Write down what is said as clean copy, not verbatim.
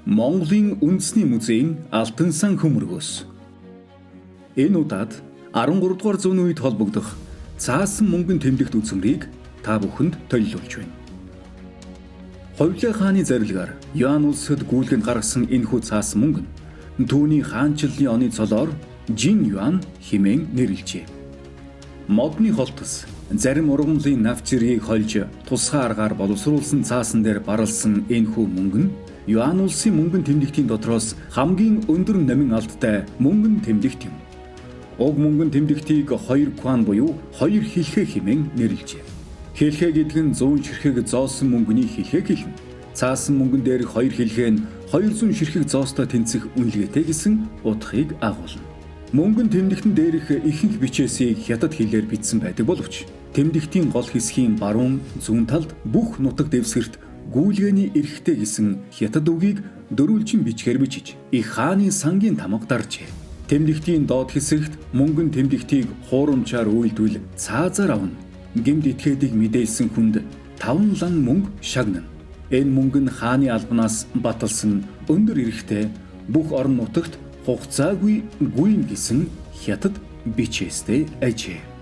Монголын үндэсний музейн Алтан сан хөмөргөөс. Энэ удаад 13 дугаар зууны үед холбогдох цаасан мөнгөн тэмдэгт үзмрийг та бүхэнд төлөвлөж байна. Ховлын хааны зарилгаар Юан улсад гүйлгэнд гаргасан энэхүү цаасан мөнгө нь түүний хаанчлалын оны цолоор Жин Юан хэмээн нэрлэжээ. Модны холтос зарим ургамлын нав зэргийг хольж тусгай аргаар боловсруулсан цаасан дээр баралсан энэхүү мөнгө нь Юан улсын мөнгөн тэмдэгтийн дотроос хамгийн өндөр номин алдтай мөнгөн тэмдэгт юм. Уг мөнгөн тэмдэгтийг 2 кван буюу 2 хэлхээ хэмээн нэрлэжээ. Хэлхээ гэдэг нь 100 ширхэг зоосон мөнгөний хэлхээ гэлнэ. Цаасан мөнгөн дээрх 2 хэлхээ нь 200 ширхэг зоостой тэнцэх үнэлгээтэй гэсэн утгыг агуулна. Мөнгөн тэмдэгтэн дээрх ихэнх бичээсийг хятад хэлээр бичсэн байдаг боловч тэмдэгтийн гол хэсгийн баруун зүүн талд бүх нутаг дэвсгэрт гүйлгээний эрэхтэй гэсэн хятад үгийг дөрвөлжин бичгээр бичиж их хааны сангийн тамга даржээ. Тэмдэгтийн доод хэсэгт мөнгөн тэмдэгтийг хуурамчаар үйлдвэл цаазаар авна. Гэмт этгээдийг мэдээлсэн хүнд 5 лан мөнгө шагнана. Энэ мөнгө нь хааны албанаас баталсан өндөр эрэхтэй бүх орон нутагт хугацаагүй гүйн гэсэн хятад бичээстэй ажээ.